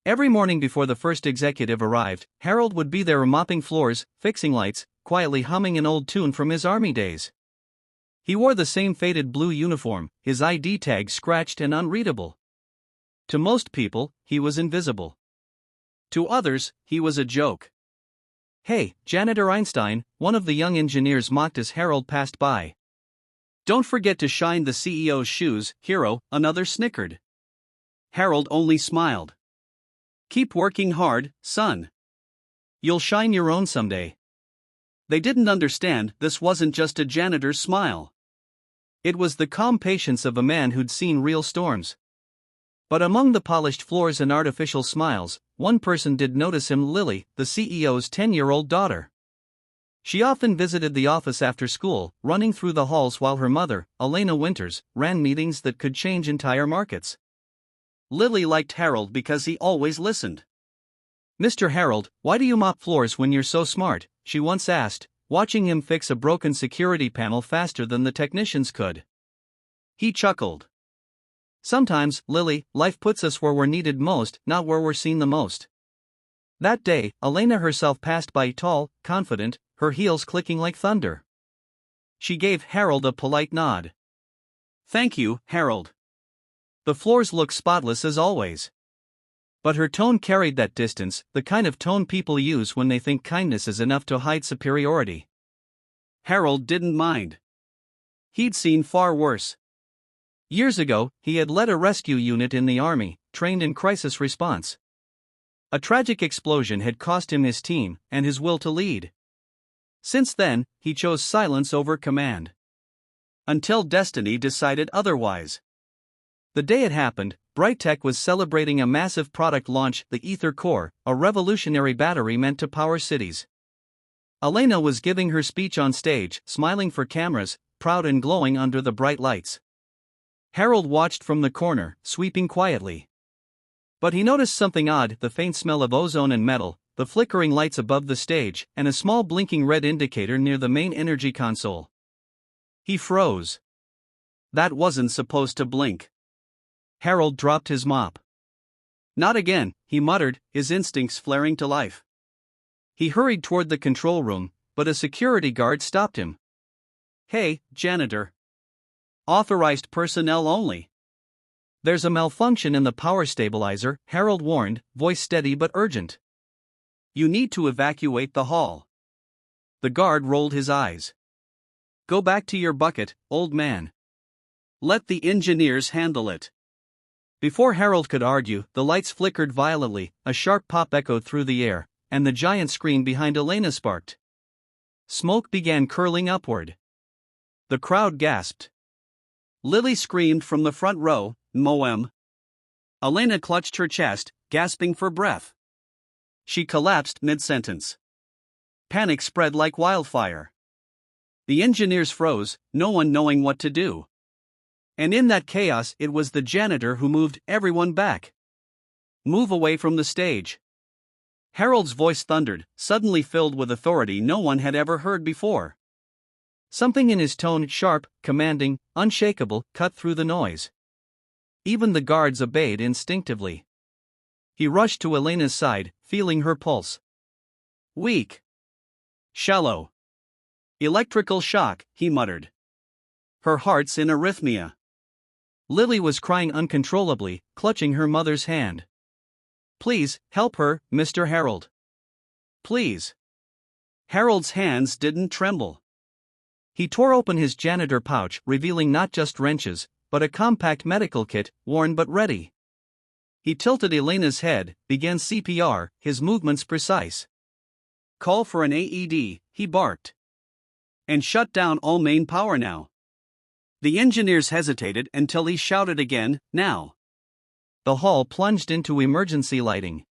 Every morning before the first executive arrived, Harold would be there mopping floors, fixing lights, quietly humming an old tune from his army days. He wore the same faded blue uniform, his ID tag scratched and unreadable. To most people, he was invisible. To others, he was a joke. "Hey, Janitor Einstein," one of the young engineers mocked as Harold passed by. "Don't forget to shine the CEO's shoes, hero," another snickered. Harold only smiled. "Keep working hard, son. You'll shine your own someday." They didn't understand this wasn't just a janitor's smile. It was the calm patience of a man who'd seen real storms. But among the polished floors and artificial smiles, one person did notice him: Lily, the CEO's 10-year-old daughter. She often visited the office after school, running through the halls while her mother, Elena Winters, ran meetings that could change entire markets. Lily liked Harold because he always listened. "Mr. Harold, why do you mop floors when you're so smart?" she once asked, watching him fix a broken security panel faster than the technicians could. He chuckled. "Sometimes, Lily, life puts us where we're needed most, not where we're seen the most." That day, Elena herself passed by, tall, confident, her heels clicking like thunder. She gave Harold a polite nod. "Thank you, Harold. The floors look spotless as always." But her tone carried that distance, the kind of tone people use when they think kindness is enough to hide superiority. Harold didn't mind. He'd seen far worse. Years ago, he had led a rescue unit in the army, trained in crisis response. A tragic explosion had cost him his team and his will to lead. Since then, he chose silence over command. Until destiny decided otherwise. The day it happened, Brightech was celebrating a massive product launch, the Ether Core, a revolutionary battery meant to power cities. Elena was giving her speech on stage, smiling for cameras, proud and glowing under the bright lights. Harold watched from the corner, sweeping quietly. But he noticed something odd: the faint smell of ozone and metal, the flickering lights above the stage, and a small blinking red indicator near the main energy console. He froze. That wasn't supposed to blink. Harold dropped his mop. "Not again," he muttered, his instincts flaring to life. He hurried toward the control room, but a security guard stopped him. "Hey, janitor. Authorized personnel only." "There's a malfunction in the power stabilizer," Harold warned, voice steady but urgent. "You need to evacuate the hall." The guard rolled his eyes. "Go back to your bucket, old man. Let the engineers handle it." Before Harold could argue, the lights flickered violently, a sharp pop echoed through the air, and the giant screen behind Elena sparked. Smoke began curling upward. The crowd gasped. Lily screamed from the front row, "Moem." Elena clutched her chest, gasping for breath. She collapsed mid-sentence. Panic spread like wildfire. The engineers froze, no one knowing what to do. And in that chaos, it was the janitor who moved everyone back. "Move away from the stage." Harold's voice thundered, suddenly filled with authority no one had ever heard before. Something in his tone, sharp, commanding, unshakable, cut through the noise. Even the guards obeyed instinctively. He rushed to Elena's side, feeling her pulse. "Weak. Shallow. Electrical shock," he muttered. "Her heart's in arrhythmia." Lily was crying uncontrollably, clutching her mother's hand. "Please, help her, Mr. Harold. Please." Harold's hands didn't tremble. He tore open his janitor pouch, revealing not just wrenches, but a compact medical kit, worn but ready. He tilted Elena's head, began CPR, his movements precise. "Call for an AED," he barked. "And shut down all main power now." The engineers hesitated until he shouted again, "Now." The hall plunged into emergency lighting.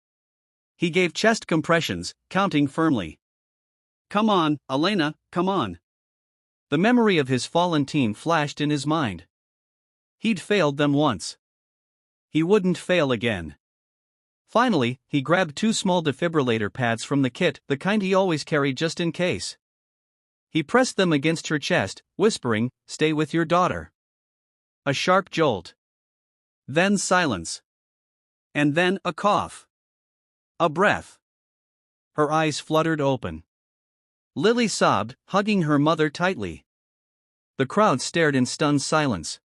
He gave chest compressions, counting firmly. "Come on, Elena, come on." The memory of his fallen team flashed in his mind. He'd failed them once. He wouldn't fail again. Finally, he grabbed 2 small defibrillator pads from the kit, the kind he always carried just in case. He pressed them against her chest, whispering, "Stay with your daughter." A sharp jolt. Then silence. And then a cough. A breath. Her eyes fluttered open. Lily sobbed, hugging her mother tightly. The crowd stared in stunned silence.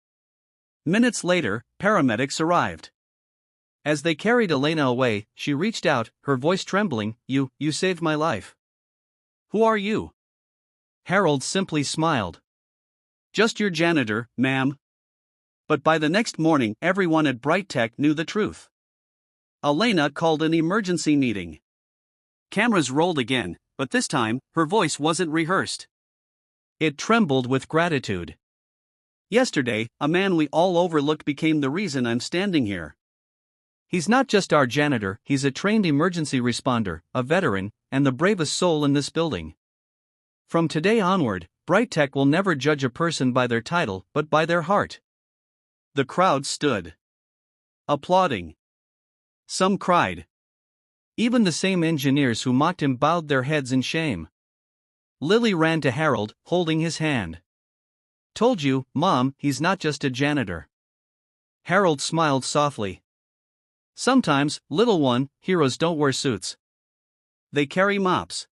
Minutes later, paramedics arrived. As they carried Elena away, she reached out, her voice trembling, You saved my life. Who are you? Harold simply smiled. Just your janitor, ma'am. But by the next morning, everyone at Bright Tech knew the truth. Elena called an emergency meeting. Cameras rolled again, but this time, her voice wasn't rehearsed. It trembled with gratitude. Yesterday, a man we all overlooked became the reason I'm standing here. He's not just our janitor, he's a trained emergency responder, a veteran, and the bravest soul in this building. From today onward, Bright Tech will never judge a person by their title but by their heart. The crowd stood, applauding. Some cried. Even the same engineers who mocked him bowed their heads in shame. Lily ran to Harold, holding his hand. Told you, Mom, he's not just a janitor. Harold smiled softly. Sometimes, little one, heroes don't wear suits. They carry mops.